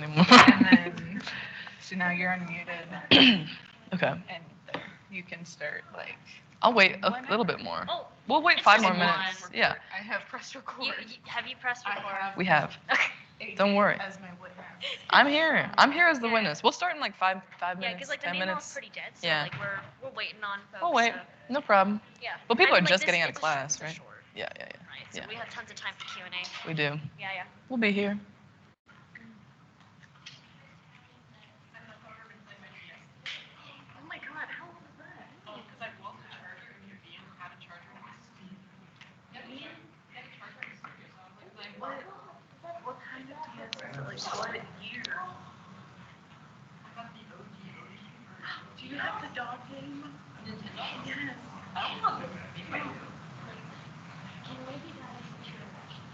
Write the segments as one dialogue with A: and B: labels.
A: anymore.
B: And then, so now you're unmuted,
A: Okay.
B: and you can start, like...
A: I'll wait a
B: Whenever.
A: little bit more.
C: Oh,
A: We'll wait
C: it's
A: 5
C: just
A: more minutes.
C: one.
A: Yeah,
B: I have pressed record.
C: Have you pressed
B: I
C: record?
B: have.
A: we have.
C: Okay.
A: Don't worry.
B: As my witness.
A: I'm here. I'm here as the
C: Yeah.
A: witness. We'll start in like five
C: Yeah,
A: minutes,
C: because like the
A: 10
C: main
A: minutes.
C: is pretty dead, so
A: Yeah.
C: like we're waiting on folks.
A: We'll wait.
C: So,
A: No problem.
C: yeah.
A: Well, people
C: I mean,
A: are
C: like,
A: just
C: this-
A: getting out of
C: it's a
A: class,
C: it's a
A: right?
C: short,
A: Yeah.
C: right? So
A: Yeah.
C: we have tons of time for Q&A.
A: We do.
C: Yeah.
A: We'll be here.
C: Oh my God, how old is that?
B: Oh, because I lost the charger, and Ian had a charger in his studio. Yeah, Ian had a charger in his studio, so I was like, what kind of DS is it? Like, what year? I got the OG. Do you have the dog game? Nintendo? Yes. I don't know. Maybe I do.
C: Can maybe guys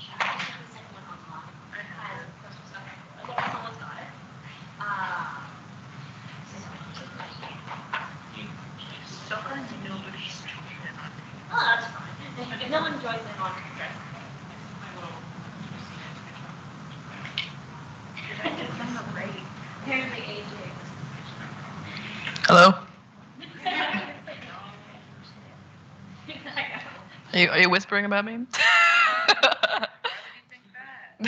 C: chat who sent one online?
B: I have.
C: Someone's got it.
B: So far, nobody's joined in on it.
C: Oh, that's fine. If no one joins in on it,
B: I will. I did them the rate.
C: apparently AJ
A: Hello.
C: was.
A: Are you whispering about me?
B: Why would you think that?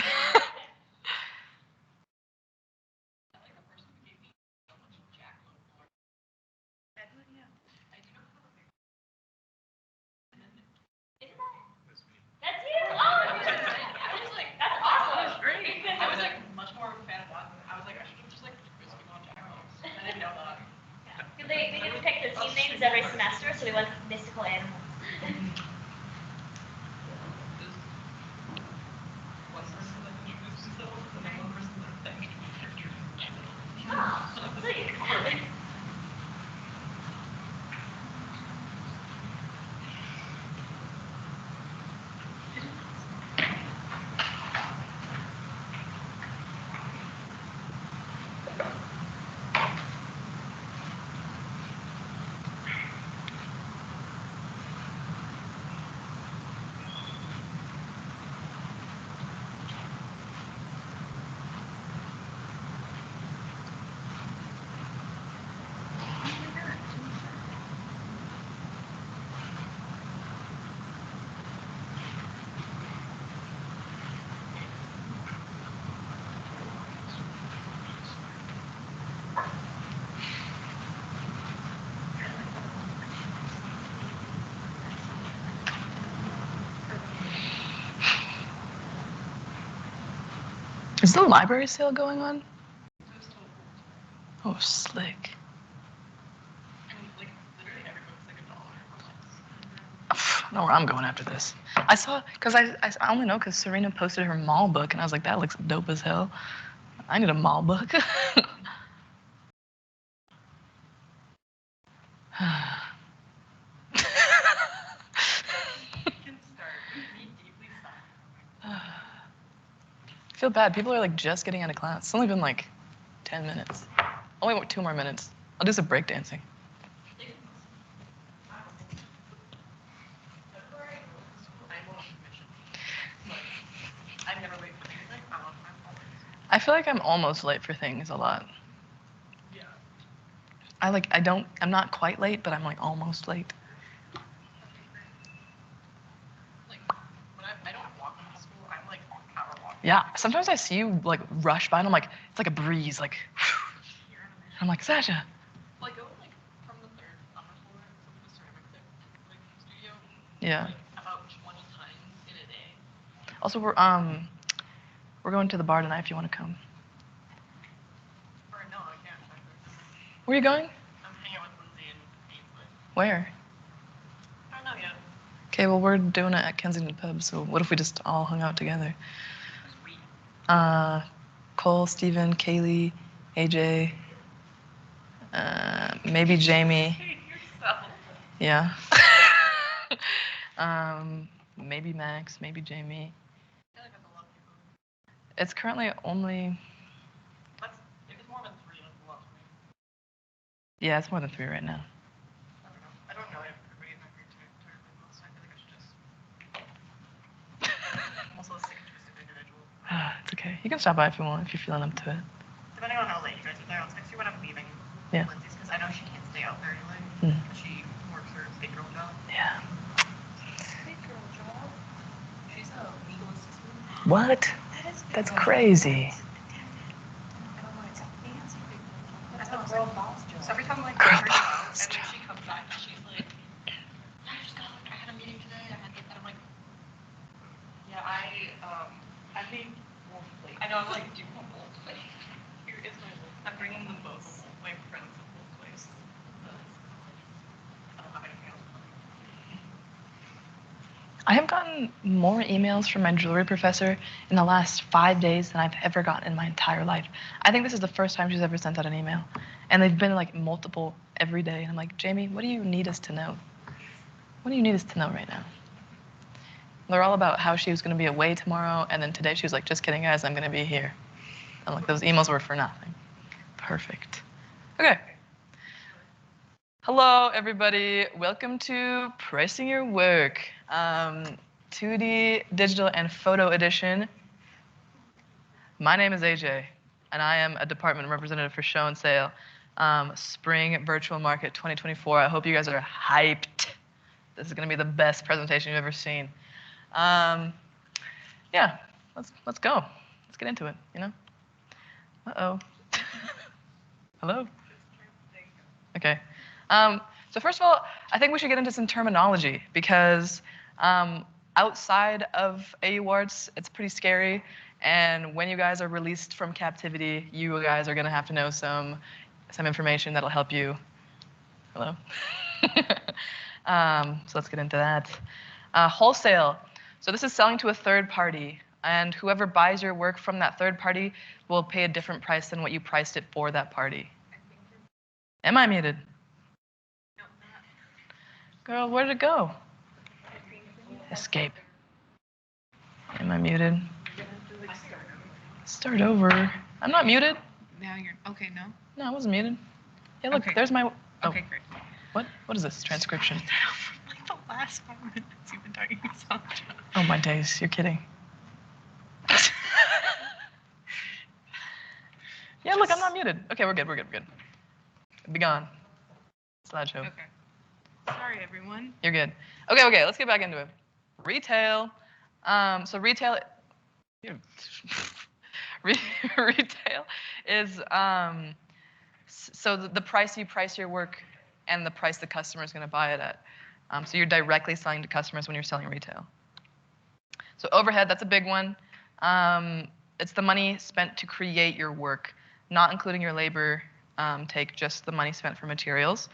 C: That's you? Oh, I was like, that's awesome.
B: Great. I was like much more of a fan of Watson. I was like, I should have just like quizzed people on jackalope. I didn't know that.
C: Yeah. They get to pick their team names every semester, so we went mystical animals.
B: What's this? Like, introduce yourself to the one person that made me character.
C: Oh, sweet.
A: Is the library sale going on? Oh, slick.
B: And like literally every book's like $1.
A: I know where I'm going after this. I saw, because I only know because Serena posted her mall book, and I was like, that looks dope as hell. I need a mall book. I feel bad. People are like just getting out of class. It's only been like 10 minutes. Only 2 more minutes. I'll do some breakdancing.
B: I've never waited for anything. I'm on time always.
A: I feel like I'm almost late for things a lot.
B: Yeah.
A: I'm not quite late, but I'm like almost late.
B: Like when I don't walk into school, I'm like power walking.
A: Yeah, sometimes I see you like rush by and I'm like, it's like a breeze, like, I'm like, Sasha.
B: Like go like from the third upper floor to the ceramic like studio.
A: Yeah.
B: Like about 20 times in a day.
A: Also, we're going to the bar tonight if you want to come.
B: Or no, I can't.
A: Where are you going?
B: I'm hanging out with Lindsay and Ainsley.
A: Where?
B: I don't know yet.
A: Okay, well, we're doing it at Kensington Pub, so what if we just all hung out together?
B: Sweet.
A: Cole, Steven, Kaylee, AJ, maybe Jamie.
B: Hey, yourself.
A: Yeah. Maybe Max, maybe Jamie.
B: I feel like that's a lot of people.
A: It's currently only,
B: If it's more than 3, that's a lot for me.
A: yeah, it's more than 3 right now.
B: I don't know if everybody's not here to so I feel like I should just. I'm also a sick and twisted individual.
A: It's okay. You can stop by if you want, if you're feeling up to it.
B: depending on how late you guys are there, I'll text you when I'm leaving
A: Yeah.
B: Lindsay's, because I know she can't stay out very late.
A: Mm.
B: She works her big girl job.
A: Yeah.
B: Big girl job? She's a legal assistant.
A: What?
B: That is big
A: That's
B: girl
A: crazy.
B: job. And I'm like, it's a fancy big girl job.
C: That's a real boss job.
B: So every time like
A: Girl
B: I bring her out,
A: boss
B: and then
A: job.
B: she comes back and she's like, I just got I had a meeting today, I had to get that. I'm like, yeah, I think I know I'm like, do you want both? But here is my list. I'm bringing them both. My friends of both places. I don't have anything else.
A: I have gotten more emails from my jewelry professor in the last 5 days than I've ever gotten in my entire life. I think this is the first time she's ever sent out an email. And they've been like multiple every day. And I'm like, Jamie, what do you need us to know? What do you need us to know right now? They're all about how she was going to be away tomorrow. And then today she was like, just kidding, guys, I'm going to be here. I'm like, those emails were for nothing. Perfect. Okay. Hello, everybody. Welcome to Pricing Your Work, 2D, digital, and photo edition. My name is AJ, and I am a department representative for Show+Sale, Spring Virtual Market 2024. I hope you guys are hyped. This is going to be the best presentation you've ever seen. Yeah, let's go. Let's get into it, you know? Uh-oh. Hello? Okay. So first of all, I think we should get into some terminology because outside of AU Arts, it's pretty scary. And when you guys are released from captivity, you guys are going to have to know some information that'll help you. Hello? So let's get into that. Wholesale. So this is selling to a third party. And whoever buys your work from that third party will pay a different price than what you priced it for that party. Am I muted? Girl, where did it go? Escape. Am I muted? Start over. I'm not muted.
B: Now you're okay. No.
A: No, I wasn't muted. Yeah, look,
B: Okay.
A: there's my. Oh,
B: Okay, great.
A: what is this? Transcription.
B: Like the last 5 minutes you've been talking so much.
A: Oh my days, you're kidding. Yeah, look, I'm not muted. Okay, we're good. Be gone. Slideshow.
B: Okay. Sorry, everyone.
A: You're good. Okay, let's get back into it. Retail. So retail. Retail is so the price you price your work and the price the customer is going to buy it at. So you're directly selling to customers when you're selling retail. So overhead, that's a big one. It's the money spent to create your work, not including your labor take, just the money spent for materials.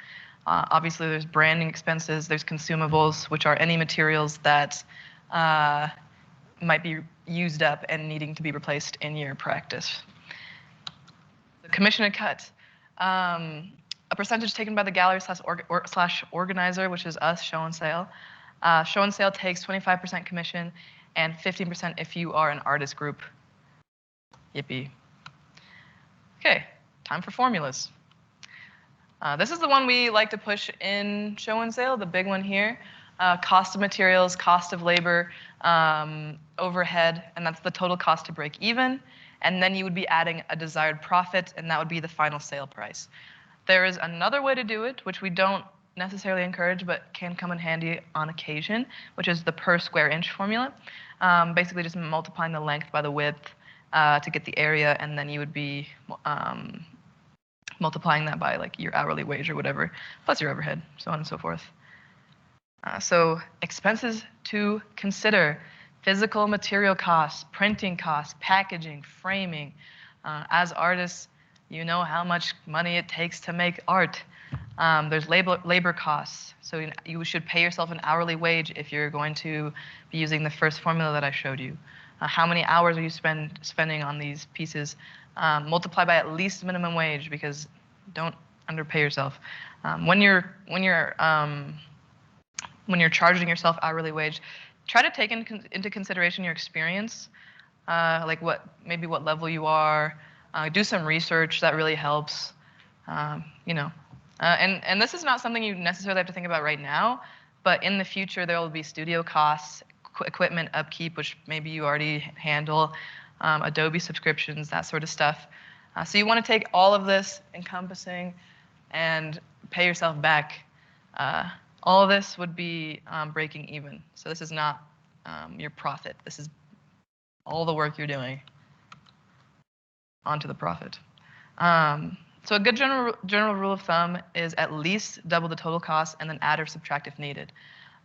A: Obviously, there's branding expenses, there's consumables, which are any materials that might be used up and needing to be replaced in your practice. The commission and cut. A percentage taken by the gallery slash organizer, which is us, Show+Sale. Show+Sale takes 25% commission and 15% if you are an artist group. Yippee. Okay, time for formulas. This is the one we like to push in Show+Sale, the big one here. Cost of materials, cost of labor, overhead, and that's the total cost to break even. And then you would be adding a desired profit, and that would be the final sale price. There is another way to do it, which we don't necessarily encourage, but can come in handy on occasion, which is the per square inch formula. Basically just multiplying the length by the width to get the area, and then you would be multiplying that by like your hourly wage or whatever, plus your overhead, so on and so forth. So expenses to consider: physical material costs, printing costs, packaging, framing. As artists, you know how much money it takes to make art. There's labor costs. So you should pay yourself an hourly wage if you're going to be using the first formula that I showed you. How many hours are you spending on these pieces? Multiply by at least minimum wage, because don't underpay yourself. When you're charging yourself hourly wage, try to take into consideration your experience, like maybe what level you are. Do some research, that really helps. And this is not something you necessarily have to think about right now, but in the future there will be studio costs, equipment upkeep, which maybe you already handle, Adobe subscriptions, that sort of stuff. So you want to take all of this encompassing and pay yourself back. All of this would be breaking even. So this is not your profit. This is all the work you're doing onto the profit. So a good general rule of thumb is at least double the total cost and then add or subtract if needed.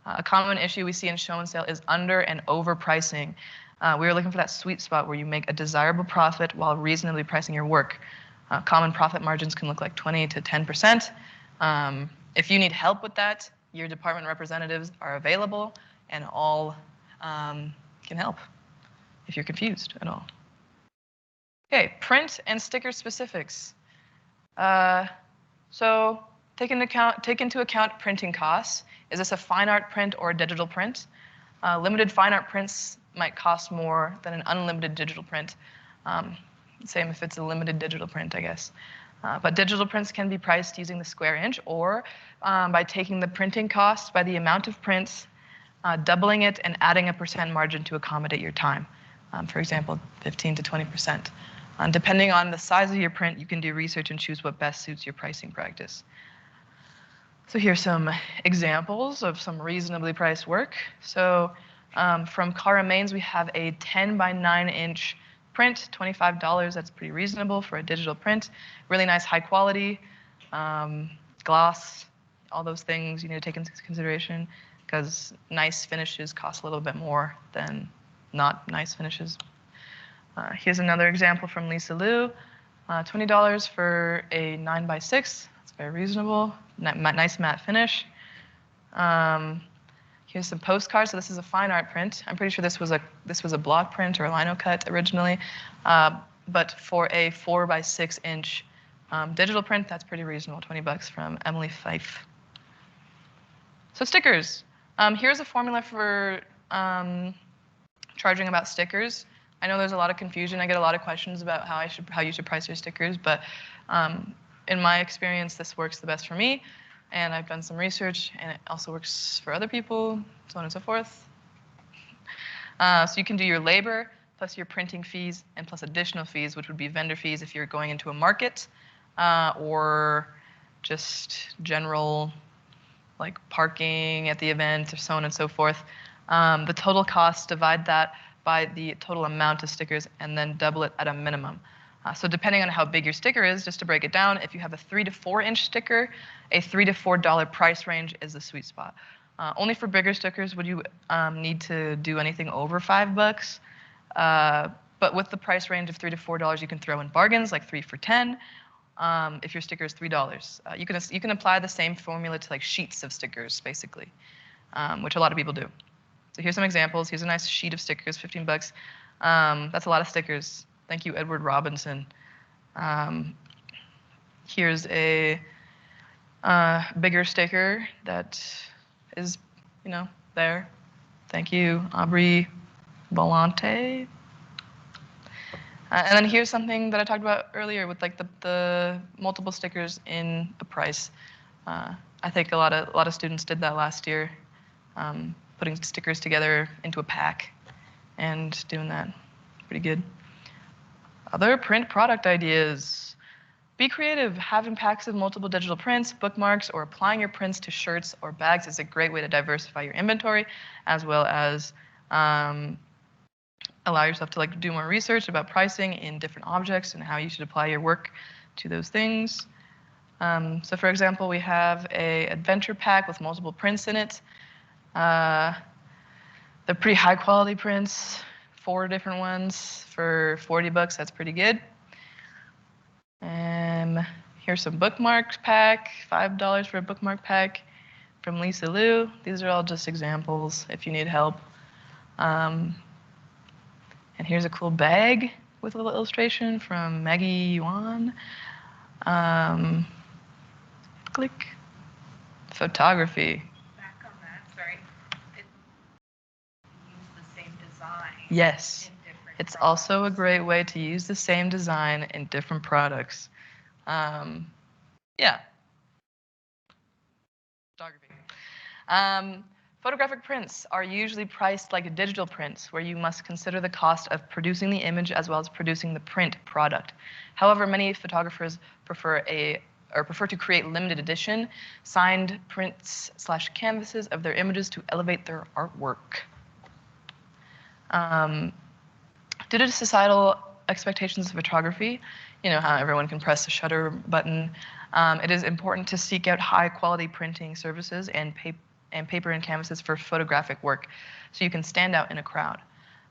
A: A common issue we see in show and sale is under and overpricing. We are looking for that sweet spot where you make a desirable profit while reasonably pricing your work. Common profit margins can look like 20 to 10%. If you need help with that, your department representatives are available and all can help if you're confused at all. Okay, print and sticker specifics. So take into account printing costs. Is this a fine art print or a digital print? Limited fine art prints might cost more than an unlimited digital print. Same if it's a limited digital print, I guess. But digital prints can be priced using the square inch or by taking the printing cost by the amount of prints, doubling it, and adding a % margin to accommodate your time. For example, 15 to 20%. Depending on the size of your print, you can do research and choose what best suits your pricing practice. So here's some examples of some reasonably priced work. So from Cara Mains, we have a 10 by 9 inch print, $25. That's pretty reasonable for a digital print. Really nice, high quality, gloss, all those things you need to take into consideration because nice finishes cost a little bit more than not nice finishes. Here's another example from Lisa Liu, $20 for a 9 by 6. That's very reasonable. Nice matte finish. Here's some postcards. So this is a fine art print. I'm pretty sure this was a block print or a lino cut originally, but for a 4 by 6 inch digital print, that's pretty reasonable. $20 from Emily Fife. So stickers. Here's a formula for charging about stickers. I know there's a lot of confusion. I get a lot of questions about how you should price your stickers, but in my experience, this works the best for me. And I've done some research, and it also works for other people, so on and so forth. So you can do your labor, plus your printing fees, and plus additional fees, which would be vendor fees if you're going into a market, or just general, like parking at the event, or so on and so forth. The total cost, divide that by the total amount of stickers, and then double it at a minimum. So depending on how big your sticker is, just to break it down, if you have a 3 to 4 inch sticker, a $3 to $4 price range is the sweet spot. Only for bigger stickers would you need to do anything over $5. But with the price range of $3 to $4, you can throw in bargains like 3 for $10. If your sticker is $3, you can apply the same formula to like sheets of stickers, basically, which a lot of people do. So here's some examples. Here's a nice sheet of stickers, $15. That's a lot of stickers. Thank you, Edward Robinson. Here's a bigger sticker that is, there. Thank you, Aubrey Volante. And then here's something that I talked about earlier with like the multiple stickers in a price. I think a lot of students did that last year, putting stickers together into a pack and doing that. Pretty good. Other print product ideas. Be creative. Having packs of multiple digital prints, bookmarks, or applying your prints to shirts or bags is a great way to diversify your inventory, as well as allow yourself to do more research about pricing in different objects and how you should apply your work to those things. So for example, we have an adventure pack with multiple prints in it. They're pretty high quality prints. 4 different ones for $40. That's pretty good. Here's some bookmarks pack, $5 for a bookmark pack from Lisa Liu. These are all just examples if you need help. And here's a cool bag with a little illustration from Maggie Yuan. Click. Photography.
B: Back on that, sorry. Use the same design.
A: Yes.
B: In different
A: It's
B: products.
A: also a great way to use the same design in different products. Yeah. Photography. Photographic prints are usually priced like digital prints, where you must consider the cost of producing the image as well as producing the print product. However, many photographers prefer to create limited edition, signed prints / canvases of their images to elevate their artwork. Due to societal expectations of photography, you know how everyone can press the shutter button, it is important to seek out high quality printing services and paper and canvases for photographic work so you can stand out in a crowd.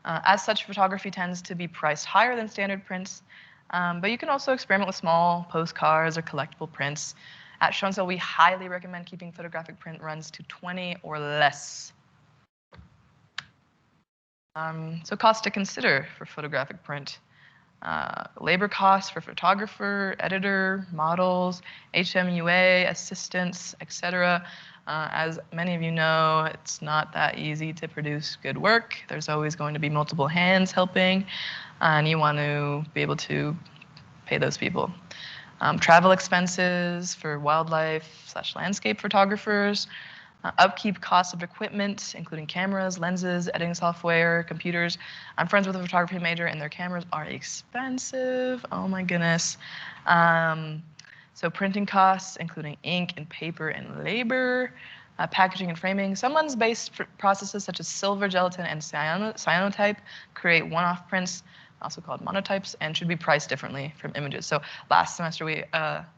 A: As such, photography tends to be priced higher than standard prints, but you can also experiment with small postcards or collectible prints. At Show+Sale, we highly recommend keeping photographic print runs to 20 or less. So costs to consider for photographic print. Labor costs for photographer, editor, models, HMUA, assistants, etc. As many of you know, it's not that easy to produce good work. There's always going to be multiple hands helping, and you want to be able to pay those people. Travel expenses for wildlife / landscape photographers. Upkeep costs of equipment, including cameras, lenses, editing software, computers. I'm friends with a photography major, and their cameras are expensive. Oh my goodness. So printing costs, including ink and paper and labor. Packaging and framing. Some lens-based processes such as silver gelatin and cyanotype create one-off prints, also called monotypes, and should be priced differently from images. So last semester,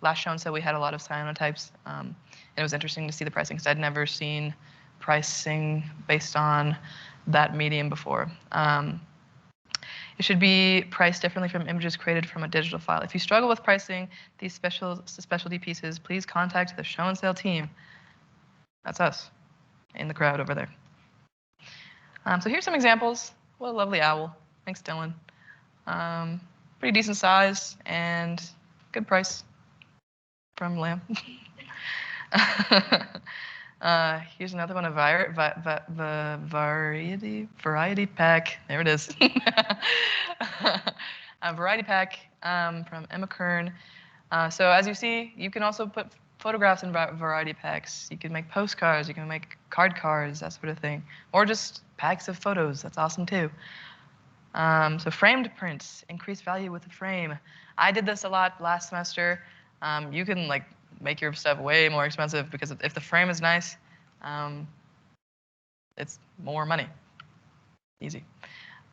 A: last Show+Sale, we had a lot of cyanotypes. And it was interesting to see the pricing because I'd never seen pricing based on that medium before. It should be priced differently from images created from a digital file. If you struggle with pricing these specialty pieces, please contact the Show+Sale team. That's us in the crowd over there. So here's some examples. What a lovely owl. Thanks, Dylan. Pretty decent size and good price from Lamb. Here's another one, a variety pack. There it is. A variety pack from Emma Kern. So as you see, you can also put photographs in variety packs. You can make postcards, you can make card cards, that sort of thing. Or just packs of photos, that's awesome too. So framed prints, increase value with the frame. I did this a lot last semester. You can like make your stuff way more expensive because if the frame is nice, it's more money. Easy.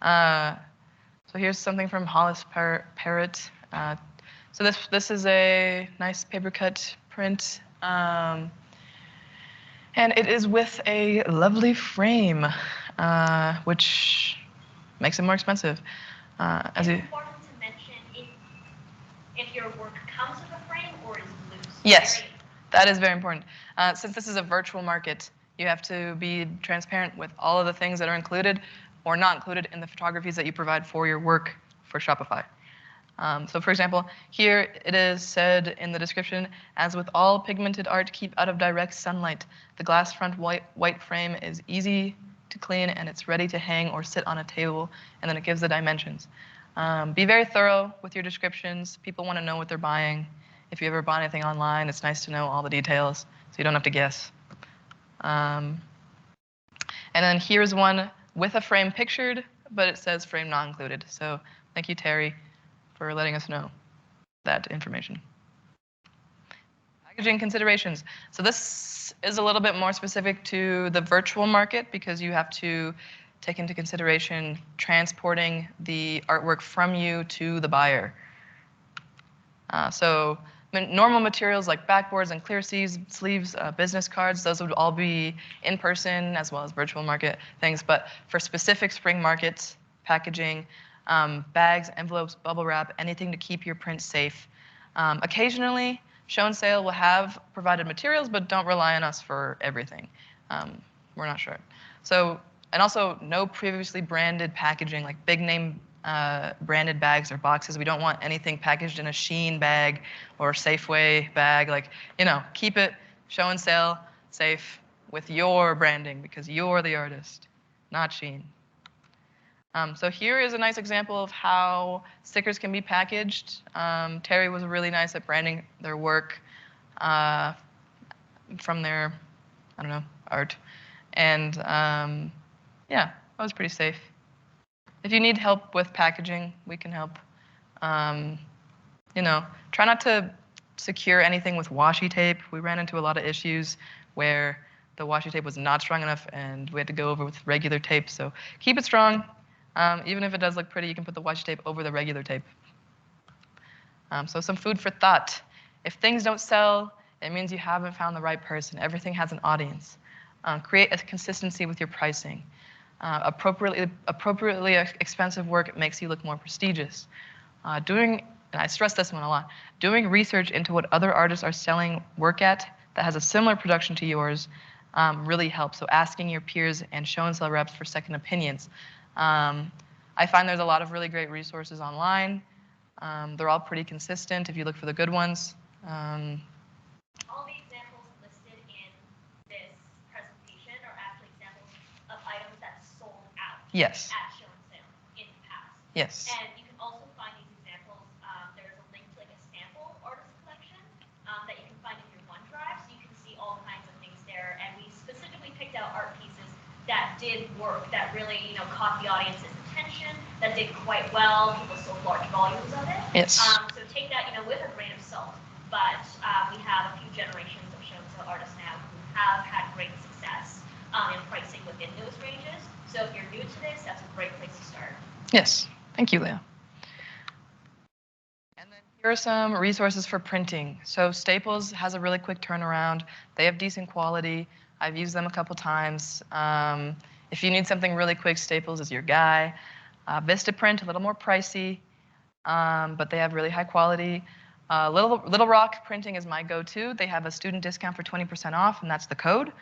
A: So here's something from Hollis Parrott. So this is a nice paper cut print. And it is with a lovely frame, which makes it more expensive.
C: It's important to mention if your work comes with a frame or is loose.
A: Yes, that is very important. Since this is a virtual market, you have to be transparent with all of the things that are included or not included in the photographies that you provide for your work for Shopify. So for example, here it is said in the description, as with all pigmented art, keep out of direct sunlight. The glass front white frame is easy to clean and it's ready to hang or sit on a table, and then it gives the dimensions. Be very thorough with your descriptions. People want to know what they're buying. If you ever buy anything online, it's nice to know all the details so you don't have to guess. And then here's one with a frame pictured, but it says frame not included. So thank you, Terry, for letting us know that information. Packaging considerations. So this is a little bit more specific to the virtual market because you have to take into consideration transporting the artwork from you to the buyer. So normal materials like backboards and clear sleeves, business cards, those would all be in person as well as virtual market things. But for specific spring markets, packaging, bags, envelopes, bubble wrap, anything to keep your prints safe. Occasionally, Show+Sale will have provided materials, but don't rely on us for everything. We're not sure. So, and also no previously branded packaging, like big name branded bags or boxes. We don't want anything packaged in a Shein bag or Safeway bag. Like, you know, keep it Show+Sale safe with your branding because you're the artist, not Shein. So here is a nice example of how stickers can be packaged. Terry was really nice at branding their work from their, I don't know, art. And yeah, that was pretty safe. If you need help with packaging, we can help. You know, try not to secure anything with washi tape. We ran into a lot of issues where the washi tape was not strong enough and we had to go over with regular tape. So keep it strong. Even if it does look pretty, you can put the washi tape over the regular tape. So some food for thought. If things don't sell, it means you haven't found the right person. Everything has an audience. Create a consistency with your pricing. Appropriately expensive work makes you look more prestigious. And I stress this one a lot, doing research into what other artists are selling work at that has a similar production to yours really helps. So asking your peers and show and sell reps for second opinions. I find there's a lot of really great resources online. They're all pretty consistent if you look for the good ones.
C: All the examples listed in this presentation are actually examples of items that sold out
A: Yes.
C: at Show and Sale in the past.
A: Yes.
C: And you can also find these examples. There's a link to like a sample artist collection that you can find in your OneDrive, so you can see all kinds of things there. And we specifically picked out art pieces that did work, that really, you know, caught the audience's attention, that did quite well. People sold large volumes of it.
A: Yes.
C: So take that, you know, with a grain of salt. But we have a few generations of show and sell artists now who have had great success in pricing within those ranges. So if you're new to this, that's a great place to start.
A: Yes. Thank you, Leah. And then here are some resources for printing. So Staples has a really quick turnaround. They have decent quality. I've used them a couple times. If you need something really quick, Staples is your guy. Vistaprint, a little more pricey, but they have really high quality. Little Rock Printing is my go-to. They have a student discount for 20% off, and that's the code.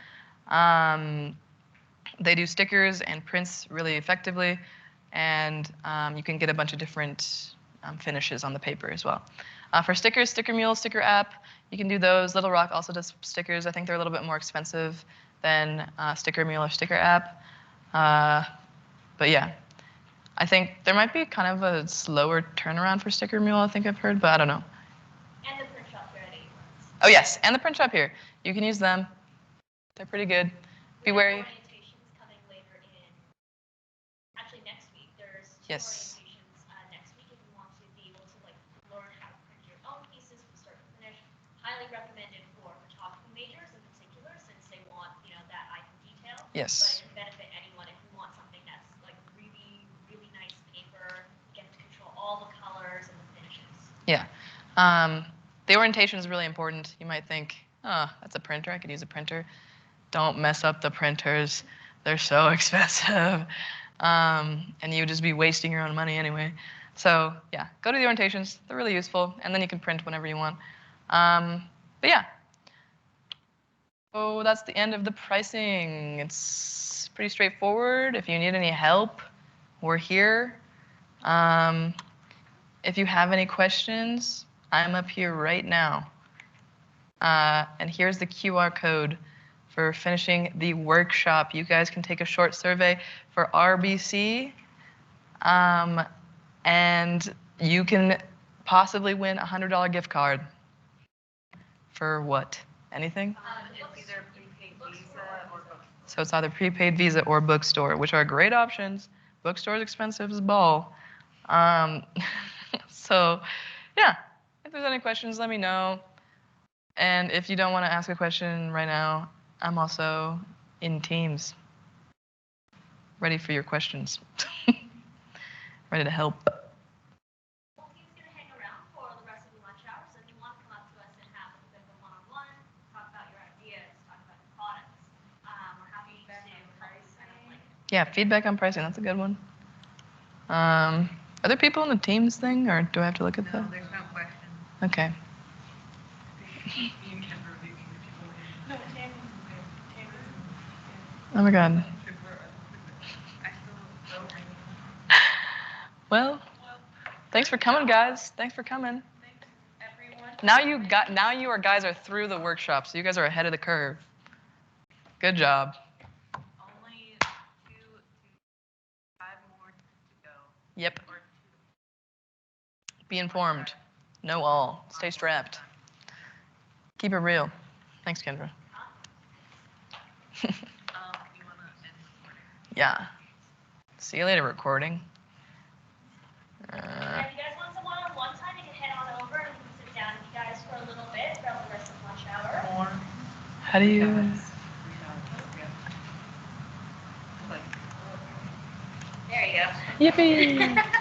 A: They do stickers and prints really effectively, and you can get a bunch of different finishes on the paper as well. For stickers, Sticker Mule, Sticker App, you can do those. Little Rock also does stickers. I think they're a little bit more expensive than Sticker Mule or Sticker App. But yeah, I think there might be kind of a slower turnaround for Sticker Mule, I think I've heard, but I don't know.
C: And the print shop here at 8
A: Oh yes, and the print shop here. You can use them. They're pretty good. Be wary.
C: Orientations coming later in. Actually, next week there's two
A: Yes.
C: orientations next week if you want to be able to like learn how to print your own pieces from start to finish. Highly recommended for photography majors in particular, since they want, you know, that eye for detail.
A: Yes.
C: But it can benefit anyone if you want something that's like really, really nice paper, get to control all the colors and the finishes.
A: Yeah. The orientation is really important. You might think, oh, that's a printer. I could use a printer. Don't mess up the printers. They're so expensive. And you would just be wasting your own money anyway. So yeah, go to the orientations. They're really useful. And then you can print whenever you want. But yeah. So that's the end of the pricing. It's pretty straightforward. If you need any help, we're here. If you have any questions, I'm up here right now. And here's the QR code for finishing the workshop. You guys can take a short survey for RBC, and you can possibly win a $100 gift card. For what? Anything?
B: It's either prepaid Visa or bookstore.
A: So it's either prepaid Visa or bookstore, which are great options. Bookstore is expensive as ball. So yeah, if there's any questions, let me know. And if you don't want to ask a question right now, I'm also in Teams, ready for your questions. Ready to help.
C: Well, he's going to hang around for the rest of the lunch hour, so if you want to come up to us and have a bit of a one-on-one, talk about your ideas, talk about your products, we're happy to kind of like.
A: Yeah, feedback on pricing, that's a good one. Are there people in the Teams thing, or do I have to look at that?
B: No, there's no questions.
A: Okay.
B: You can review people. No, Tammy's there.
A: Oh my God.
B: I still don't.
A: Well, thanks for coming, guys. Thanks for coming.
B: Thanks, everyone.
A: Now you guys are through the workshop, so you guys are ahead of the curve. Good job.
B: Only 2 to 5 more to go.
A: Yep.
B: Or 2.
A: Be informed. Know all. Stay strapped. Keep it real. Thanks, Kendra.
B: You want
A: Yeah. See you later, recording.
C: And if you guys want some one-on-one time, you can head on over and we can sit down with you guys for a little bit throughout the rest of lunch hour.
A: How do you?
C: There you go.
A: Yippee!